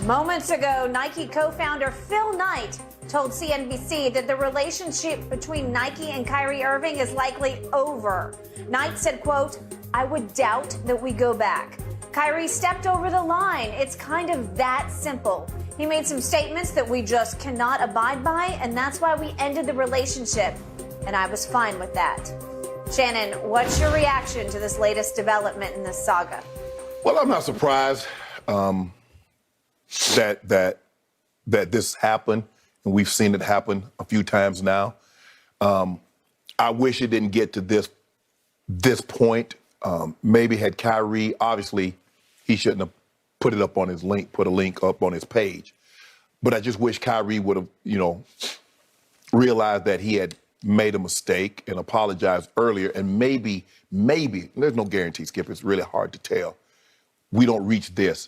Moments ago, Nike co-founder Phil Knight told CNBC that the relationship between Nike and Kyrie Irving is likely over. Knight said, quote, "I would doubt that we go back. Kyrie stepped over the line. It's kind of that simple. He made some statements that we just cannot abide by, and that's why we ended the relationship. And I was fine with that." Shannon, what's your reaction to this latest development in this saga? Well, I'm not surprised that this happened, and we've seen it happen a few times now. I wish it didn't get to this point. Maybe had Kyrie, obviously, he shouldn't have put a link up on his page. But I just wish Kyrie would have, realized that he had made a mistake and apologized earlier. And maybe, there's no guarantee, Skip, it's really hard to tell. We don't reach this.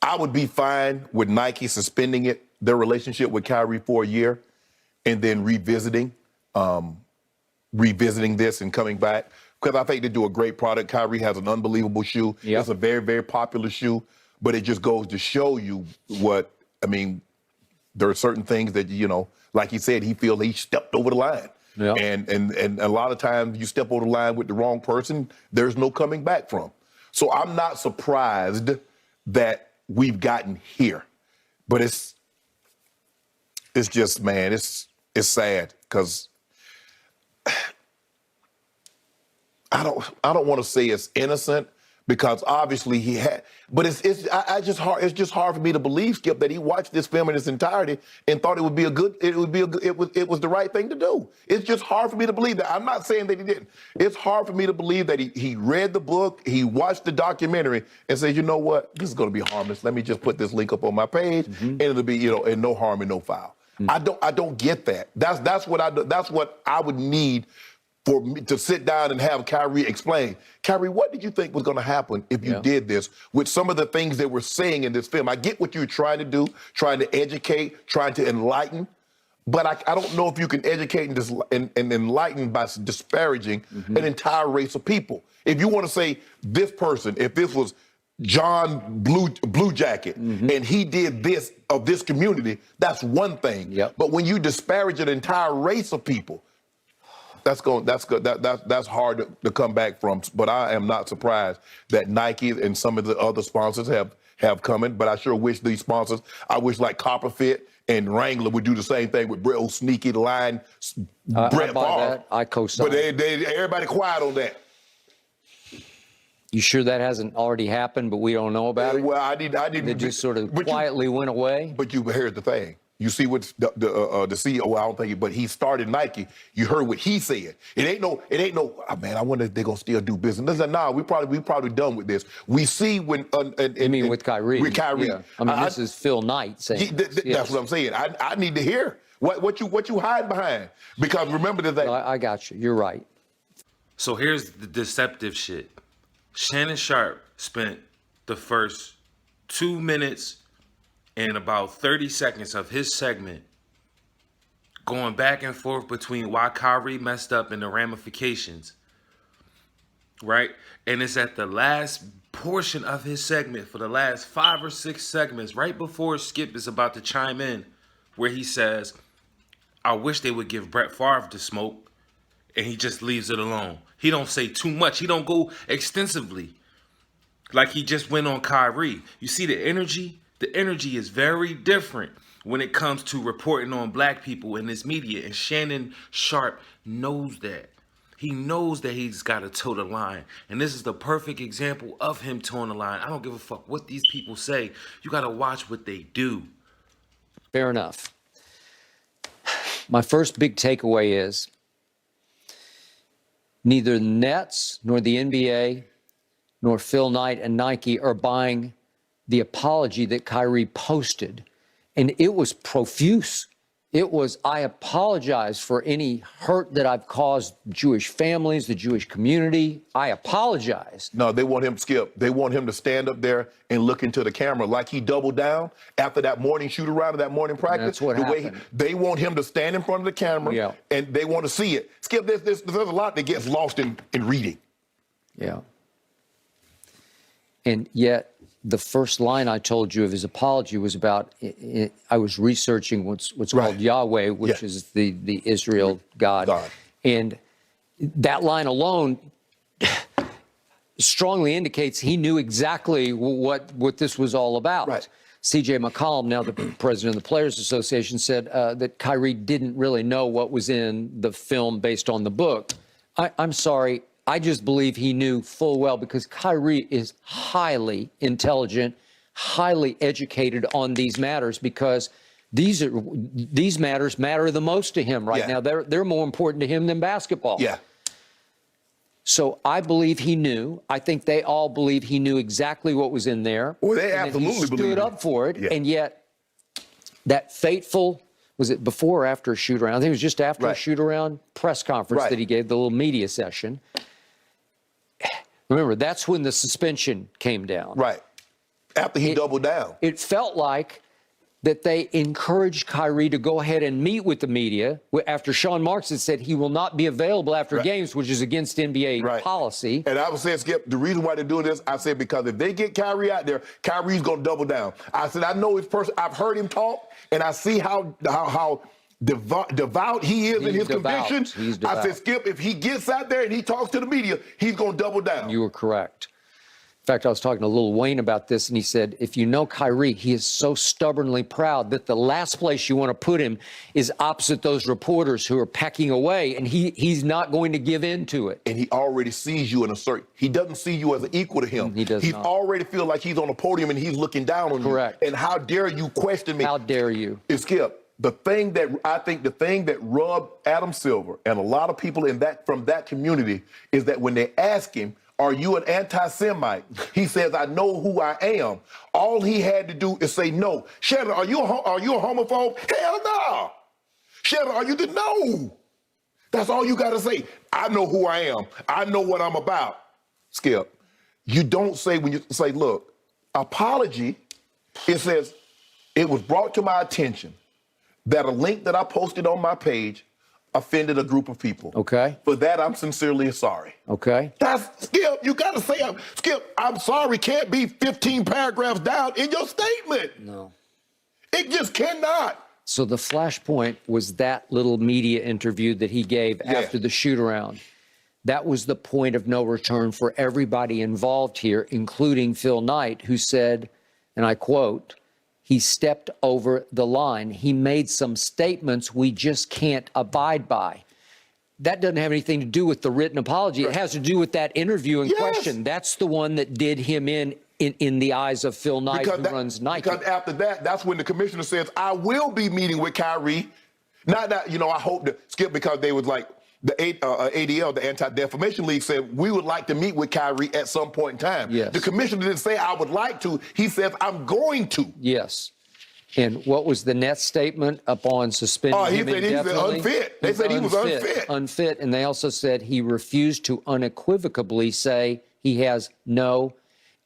I would be fine with Nike suspending their relationship with Kyrie for a year and then revisiting this and coming back. Because I think they do a great product. Kyrie has an unbelievable shoe. Yep. It's a very, very popular shoe, but it just goes to show you there are certain things that, like he said, he feels he stepped over the line. Yep. And a lot of times you step over the line with the wrong person, there's no coming back from. So I'm not surprised that we've gotten here, but it's just, man, it's sad because I don't want to say it's innocent because obviously he had, but it's just hard for me to believe, Skip, that he watched this film in its entirety and thought it was the right thing to do. It's just hard for me to believe that. I'm not saying that he didn't. It's hard for me to believe that he read the book, he watched the documentary and said, you know what, this is going to be harmless. Let me just put this link up on my page and it'll be, and no harm and no foul. I don't get that. That's what I would need for me to sit down and have Kyrie explain. Kyrie, what did you think was going to happen if you did this with some of the things they were saying in this film? I get what you're trying to do, trying to educate, trying to enlighten, but I don't know if you can educate and enlighten by disparaging an entire race of people. If you want to say this person, if this was John Blue Jacket and he did this of this community, that's one thing. Yep. But when you disparage an entire race of people, that's hard to come back from. But I am not surprised that Nike and some of the other sponsors have come in. But I sure wish these sponsors, I wish like Copperfit and Wrangler would do the same thing with Brett Sneaky line. Brett I buy that. I co-sign. But everybody quiet on that. You sure that hasn't already happened, but we don't know about it? Well, I didn't. They just sort of quietly went away. But here's the thing. You see what the CEO, I don't think, but he started Nike. You heard what he said. It ain't no, oh, man, I wonder if they're going to still do business. Nah, we probably done with this. We see when... you mean with Kyrie? With Kyrie. Yeah. This is Phil Knight saying That's what I'm saying. I need to hear what you hide behind. Because remember that... I got you. You're right. So here's the deceptive shit. Shannon Sharp spent the first 2 minutes and about 30 seconds of his segment going back and forth between why Kyrie messed up and the ramifications, right? And it's at the last portion of his segment, for the last 5 or 6 segments, right before Skip is about to chime in, where he says, I wish they would give Brett Favre the smoke, and he just leaves it alone. He don't say too much. He don't go extensively like he just went on Kyrie. You see the energy? The energy is very different when it comes to reporting on black people in this media. And Shannon Sharp knows that. He knows that he's got to toe the line. And this is the perfect example of him toeing the line. I don't give a fuck what these people say. You got to watch what they do. Fair enough. My first big takeaway is neither the Nets nor the NBA nor Phil Knight and Nike are buying the apology that Kyrie posted. And it was profuse. It was, I apologize for any hurt that I've caused Jewish families, the Jewish community. I apologize. No, they want him, Skip. They want him to stand up there and look into the camera like he doubled down after that morning shoot around and that morning practice. That's what happened. They want him to stand in front of the camera and they want to see it. Skip, there's a lot that gets lost in reading. Yeah. And yet the first line I told you of his apology was about, I was researching what's called Yahweh, which is the Israel God. And that line alone strongly indicates he knew exactly what this was all about. Right. C.J. McCollum, now the president of the Players Association, said that Kyrie didn't really know what was in the film based on the book. I'm sorry. I just believe he knew full well, because Kyrie is highly intelligent, highly educated on these matters, because these matters matter the most to him right now. They're more important to him than basketball. Yeah. So I believe he knew. I think they all believe he knew exactly what was in there. Well, they and absolutely he stood up for it. Yeah. And yet, that fateful, was it before or after a shoot around? I think it was just after a shoot around press conference that he gave, the little media session. Remember, that's when the suspension came down. Right. After he doubled down. It felt like that they encouraged Kyrie to go ahead and meet with the media after Sean Marks had said he will not be available after games, which is against NBA policy. And I was saying, Skip, the reason why they're doing this, I said, because if they get Kyrie out there, Kyrie's going to double down. I said, I know his person. I've heard him talk, and I see how devout he is in his convictions. He's devout. I said, Skip, if he gets out there and he talks to the media, he's going to double down. You were correct. In fact, I was talking to Lil Wayne about this, and he said, if you know Kyrie, he is so stubbornly proud that the last place you want to put him is opposite those reporters who are pecking away, and he's not going to give in to it. And he already sees you in a certain, he doesn't see you as an equal to him. He does He's not. already feel like he's on a podium and he's looking down on Correct. you. And how dare you question me? How dare you? Skip, the thing that rubbed Adam Silver and a lot of people from that community is that when they ask him, are you an anti-Semite? He says, I know who I am. All he had to do is say no. Shannon, are you a homophobe? Hell no. Shannon, are you no? That's all you got to say. I know who I am. I know what I'm about. Skip, you don't say, when you say, look, apology, it says, it was brought to my attention that a link that I posted on my page offended a group of people. Okay. For that, I'm sincerely sorry. Okay. That's, Skip, you got to say, Skip, I'm sorry can't be 15 paragraphs down in your statement. No. It just cannot. So the flashpoint was that little media interview that he gave after the shoot-around. That was the point of no return for everybody involved here, including Phil Knight, who said, and I quote, he stepped over the line. He made some statements we just can't abide by. That doesn't have anything to do with the written apology. It has to do with that interview in question. That's the one that did him in the eyes of Phil Knight, who runs Nike. Because after that, that's when the commissioner says, I will be meeting with Kyrie. Not that, I hope to Skip, because they was like, the ADL, the Anti-Defamation League, said we would like to meet with Kyrie at some point in time. Yes. The commissioner didn't say I would like to. He says I'm going to. Yes. And what was the net statement upon suspending him indefinitely? He said unfit. They said he was unfit. Unfit. And they also said he refused to unequivocally say he has no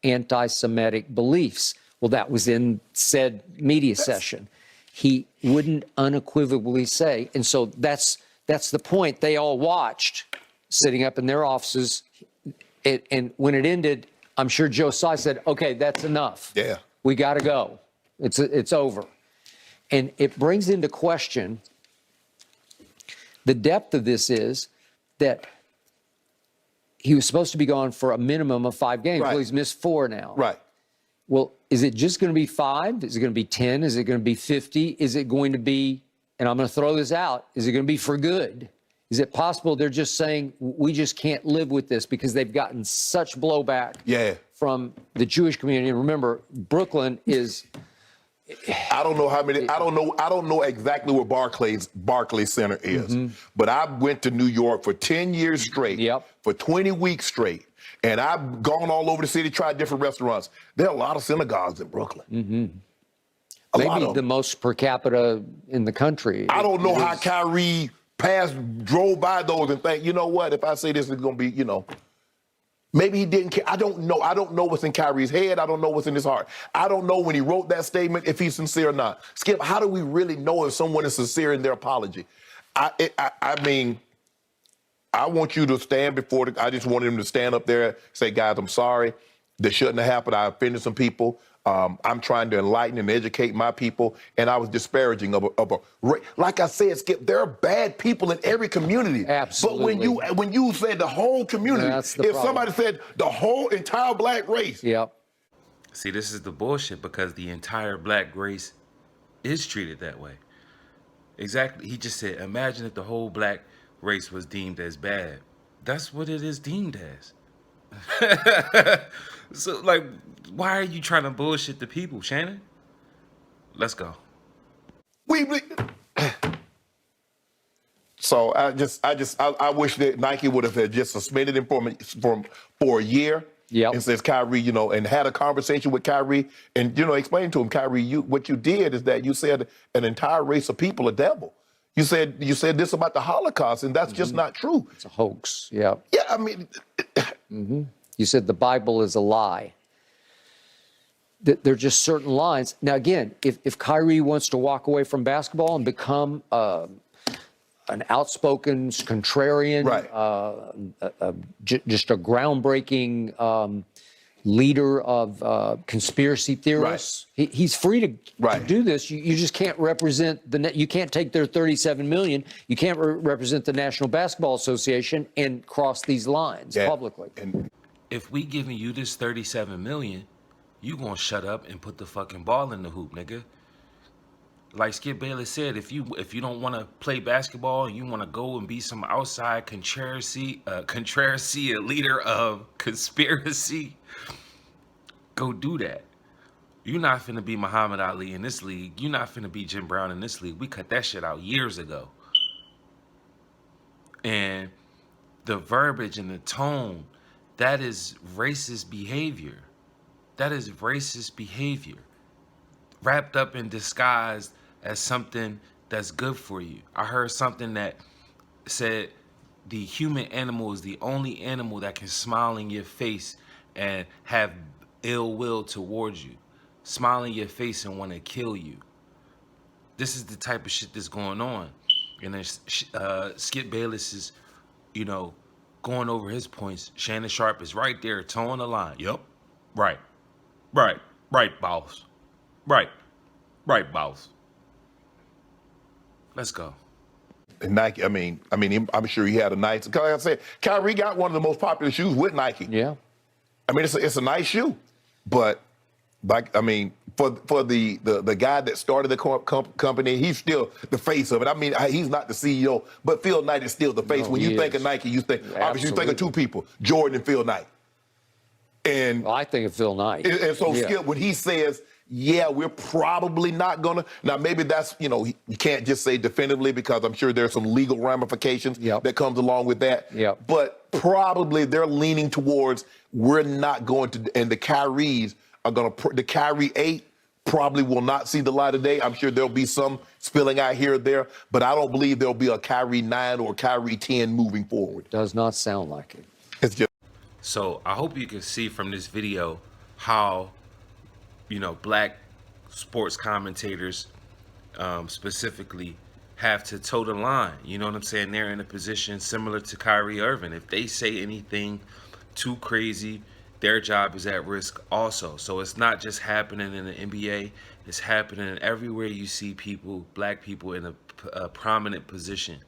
anti-Semitic beliefs. Well, that was in said media session. He wouldn't unequivocally say. And so that's the point. They all watched, sitting up in their offices. And when it ended, I'm sure Joe Tsai said, okay, that's enough. Yeah. We got to go. It's over. And it brings into question the depth of this is that he was supposed to be gone for a minimum of 5 games. Well, he's missed 4 now. Right. Well, is it just going to be 5? Is it going to be 10? Is it going to be 50? Is it going to be, and I'm going to throw this out, is it going to be for good? Is it possible they're just saying, we just can't live with this because they've gotten such blowback from the Jewish community? And remember, Brooklyn is... I don't know how many. I don't know exactly where Barclays Center is. But I went to New York for 10 years straight, for 20 weeks straight, and I've gone all over the city, tried different restaurants. There are a lot of synagogues in Brooklyn. Maybe the most per capita in the country. I don't know how Kyrie drove by those and think, you know what? If I say this, it's going to be, Maybe he didn't care. I don't know. I don't know what's in Kyrie's head. I don't know what's in his heart. I don't know when he wrote that statement if he's sincere or not. Skip, how do we really know if someone is sincere in their apology? I mean, I want you to stand before I just want him to stand up there and say, guys, I'm sorry. that shouldn't have happened. I offended some people. I'm trying to enlighten and educate my people, and I was disparaging of like I said, Skip, there are bad people in every community. Absolutely. But when you said the whole community, That's the if problem. somebody said the whole entire black race, Yep. See, this is the bullshit because the entire black race is treated that way. Exactly. He just said, imagine if the whole black race was deemed as bad. That's what it is deemed as. So, like, why are you trying to bullshit the people, Shannon? Let's go. we. So I wish that Nike would have just suspended him for a year. Yep. And says Kyrie, and had a conversation with Kyrie and, explain to him, Kyrie, what you did is that you said an entire race of people are devil. You said this about the Holocaust, and that's just not true. It's a hoax. Yeah. Yeah, I mean, You said the Bible is a lie. There are just certain lines. Now, again, if Kyrie wants to walk away from basketball and become an outspoken contrarian, right. just a groundbreaking leader of conspiracy theorists, he's free to do this. You just can't represent you can't take their 37 million. You can't represent the National Basketball Association and cross these lines publicly. And If we giving you this 37 million, you gonna shut up and put the fucking ball in the hoop, nigga. Like Skip Bayless said, if you don't want to play basketball and you want to go and be some outside contrarian leader of conspiracy, go do that. You're not finna be Muhammad Ali in this league. You're not finna be Jim Brown in this league. We cut that shit out years ago. And the verbiage and the tone, that is racist behavior. That is racist behavior. Wrapped up and disguised as something that's good for you. I heard something that said the human animal is the only animal that can smile in your face and have ill will towards you. Smile in your face and want to kill you. This is the type of shit that's going on. And then Skip Bayless is, going over his points. Shannon Sharp is right there towing the line. Yep. Right, boss. Right, boss. Let's go. And Nike, I'm sure he had a nice. Like I said, Kyrie got one of the most popular shoes with Nike. Yeah. I mean, it's a nice shoe, but for the guy that started the company, he's still the face of it. I mean, he's not the CEO, but Phil Knight is still the face. No, when you think of Nike, obviously you think of two people, Jordan and Phil Knight. And I think of Phil Knight. And so Skip, when he says, yeah, we're probably not gonna. Now maybe that's you can't just say definitively because I'm sure there's some legal ramifications that comes along with that. Yep. But probably they're leaning towards we're not going to, and the Kyries are gonna. The Kyrie 8 probably will not see the light of day. I'm sure there'll be some spilling out here or there, but I don't believe there'll be a Kyrie 9 or Kyrie 10 moving forward. Does not sound like it. It's just. So I hope you can see from this video how, black sports commentators specifically have to toe the line. You know what I'm saying? They're in a position similar to Kyrie Irving. If they say anything too crazy, their job is at risk also. So it's not just happening in the NBA. It's happening everywhere you see people, black people in a prominent position,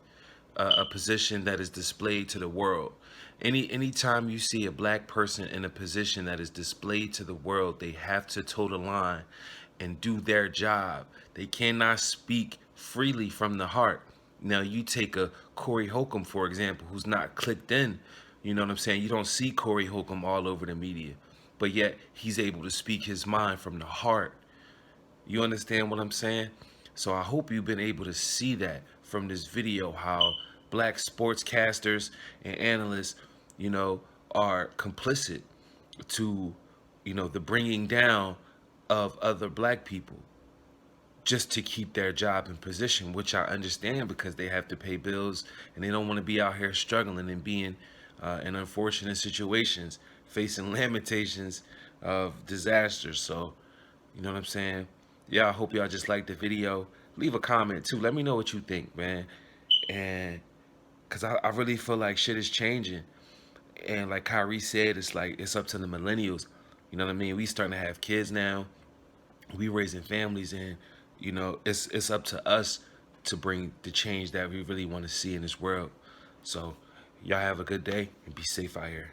a position that is displayed to the world. Anytime you see a black person in a position that is displayed to the world, they have to toe the line and do their job. They cannot speak freely from the heart. Now, you take a Corey Holcomb, for example, who's not clicked in. You know what I'm saying? You don't see Corey Holcomb all over the media, but yet he's able to speak his mind from the heart. You understand what I'm saying? So I hope you've been able to see that from this video, how black sportscasters and analysts are complicit to, the bringing down of other black people just to keep their job in position, which I understand because they have to pay bills and they don't want to be out here struggling and being in unfortunate situations, facing lamentations of disasters. So, you know what I'm saying? Yeah, I hope y'all just liked the video. Leave a comment too. Let me know what you think, man. And because I really feel like shit is changing. And like Kyrie said, it's up to the millennials. You know what I mean? We starting to have kids now. We raising families, and you know, it's up to us to bring the change that we really want to see in this world. So y'all have a good day and be safe out here.